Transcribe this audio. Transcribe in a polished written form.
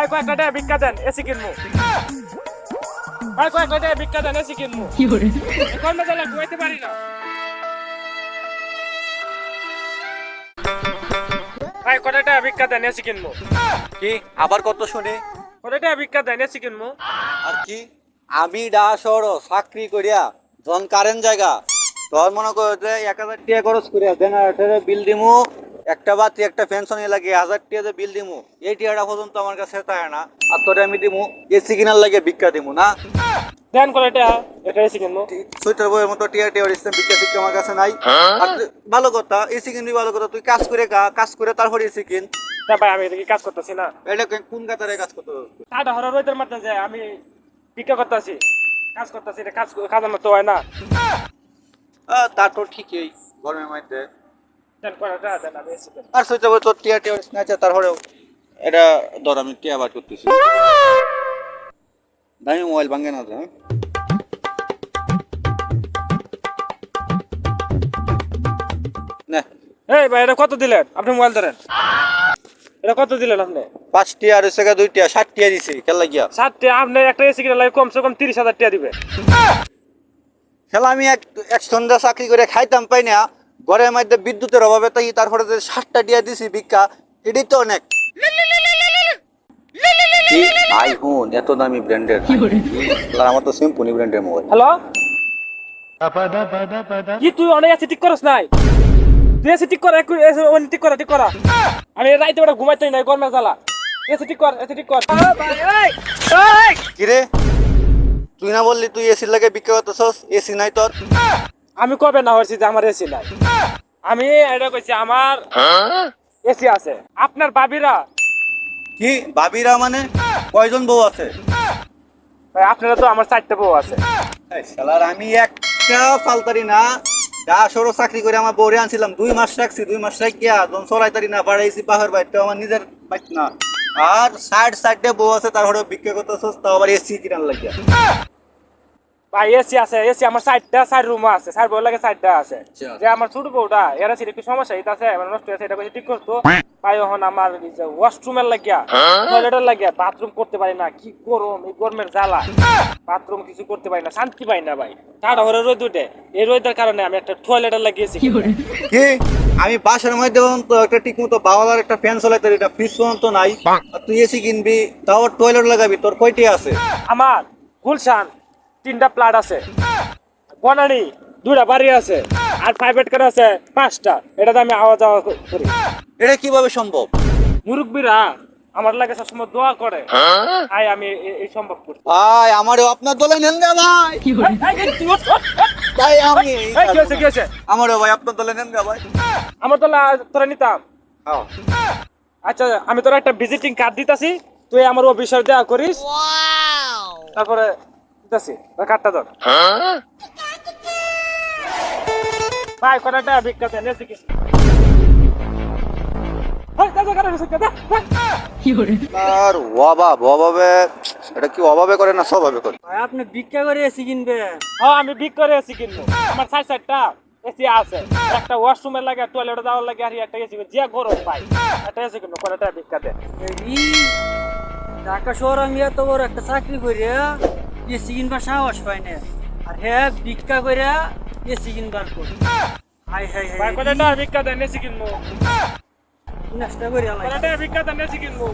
ভাই কয়েকটা টাকা ভিক্ষা দেন এসি কিনবো। ভাই কয়েকটা টাকা ভিক্ষা দেন এসি কিনবো। কর্মে গেলে বইতে পারি না। ভাই কয়টা টাকা ভিক্ষা দেন এসি কিনবো। কি আবার কত শুনি? কয়টা টাকা ভিক্ষা দেন এসি কিনবো। আর কি আমি শহর চাকরি করিয়া জন কারেন্ট জায়গা তোর মনে করো যে 1000 টাকা খরচ করিয়া জেনারেটরের বিল দিমু, একটা বাতি একটা পেনশন লাগে 1000 টাকা যে বিল দিমু, এই টিয়াটা পর্যন্ত আমার কাছে তাই না। আর তোরে আমি দিমু এসি কিনার লাগে ভিক্ষা দিমু না? দেন কয়টা টাকা এটা এসি কিনবো। সুইটার বইয়ের মতো টিয়া টিয়া ইসলাম ভিক্ষা শিক্ষা আমার কাছে নাই। আর ভালো কথা এসি কিনবি, ভালো কথা তুই কাজ করে কাজ করে তারপরে এসি কিন। তা ভাই আমি এদিকে কাজ করতেছি না। এটা কোন কাতারে কাজ করতে হবে? টাটা হরা রোদের মাঝে যায় আমি ভিক্ষা করতেছি, কাজ করতেছি, এটা কাজের মতো হয় না। তা তো ঠিকই গরমের মধ্যে। দেন কয়টা টাকা দেন আমি এসি কিনবো। আর সুইটার বই তোর টিয়া টিয়া আছে তারপরেও এটা ধর আমি টিয়া বার করতেছি। দামি মোবাইল ভাঙে না তো, হ্যাঁ? না এই ভাই এটা কত দিলেন আপনি মোবাইল ধরেন, এটা কত দিলেন আপনি? 5 টিয়া আর হচ্ছে 2 টিয়া 60 টিয়া দিছি খেলা গিয়া। 60 টাকা আপনি একটা এসি কিনে লাগে কমসে কম 30,000 টাকা দিবে। খেলা আমি এক সন্ধ্যা চাকরি করে খাইতাম পাই না, ঘরের মধ্যে বিদ্যুতের অভাবে তাই তারপরে যে 60টা টিয়া দিছি ভিক্ষা, এটাই তো অনেক। কি ভাই হুন এত দামি ব্র্যান্ডের, আমার তো সিম্পনি ব্র্যান্ডের মোবাইল। হ্যালো কি তুই অনেক এসি ঠিক করস নাই? তুই এসি ঠিক কর, ঠিক করা ঠিক করা। আমি রাইতে ওটা ঘুমাইতেই নাই গরমে জ্বালা। এসি ঠিক কর, এসি ঠিক কর। কিরে তুই না বললি তুই এসির লাগে ভিক্ষা করতেছস? এসি নাই তোর? আমি কবে না হয়েছি যে আমার এসি নাই? আমি এটা কইছি আমার এসি আছে। আপনার ভাবিরা কি ভাবিরা মানে কয়জন বউ আছে? ভাই আপনারা তো আমার 4টা বউ আছে। এই শালার আমি একটা ফালতারি না, সরো চাকরি করে আমার বউরে আনছিলাম 2 মাস রাখছি, 2 মাস রাখিয়া যখন চড়াইতারি না বাড়াইছি পাহাড় বাইরটা আমার নিজের বাইক না। আর 60 বউ আছে তারপরে ভিক্ষা করতেছস, তাও আবার এসি কিনার লাগিয়া। ভাই এসি আছে, এসি আমার 4 রুম আছে, 4 বউ লাগে 4টা আছে। যে আমার ছোট বউটা এরা ছিল একটু সমস্যা আছে, মানে নষ্ট হয়েছে, এটা কইছে ঠিক করতো। ভাই এখন আমার ওয়াশরুমের লাগিয়া, টয়লেটের লাগিয়া বাথরুম করতে পারি না, কি গরম, এই গরমের জ্বালা বাথরুম কিছু করতে পারি না, শান্তি পাই না ভাই। টাটা হরে রোদ উঠে, এই রোদের কারণে আমি একটা টয়লেটের লাগিয়েছি। কি আমি বাসার মধ্যে তো একটা ঠিক মতো বাওয়ালার একটা ফ্যান চলাইতে, এটা ফ্রিজ তো নাই, আর তুই এসি কিনবি তাও টয়লেট লাগাবি, তোর কয়টি আছে? আমার গুলশান 3টা প্লাট আছে, বনানি 2টা বাড়ি আছে, আর প্রাইভেট কার আছে 5টা। এটাতে আমি আওয়া যাওয়া করি। এটা কিভাবে সম্ভব? মুরব্বীরা আমার লাগে সবসময় দোয়া করে, তাই আমি এই সম্ভব করি। ভাই আমারও আপনার দলে নেন গা ভাই। ভাই আমি কি হয়েছে? আমারও ভাই আপনার দলে নেন গা ভাই। আমার তো তোরা নিতাম। হ্যাঁ। আচ্ছা আমি তোরা একটা ভিজিটিং কার্ড দিতাছি, তুই আমার অফিসার দেওয়া করিস, তারপরে দিতাছি কার্ডটা ধর। ভাই কটাটা ভিক্ষা দেন এসে কি? আর অভাবে এটা কি অভাবে করে না স্বভাবে করে? ভাই আপনি ভিক্ষা করে এসি কিনবেন? হ্যাঁ আমি ভিক্ষা করে এসি কিনবো। আমার 4টা এসি আছে, একটা ওয়াশরুমের লাগে, টয়লেটে যাওয়ার লাগে, আর একটা এসি যে গরম পাই, একটা এসি কিনবো। কটাটা ভিক্ষা দেন। এই ঢাকা শহর আমি এত বড় একটা চাকরি করে এসি কিনবার সাহস পাই না, আর হ্যাঁ ভিক্ষা করে এসি কিনবার পর হাই হাই ভাই হাই কটাটা ভিক্ষা দেন এসি কিনবো। নষ্ট করে আলাই। কটাটা ভিক্ষা দেন এসি কিনবো।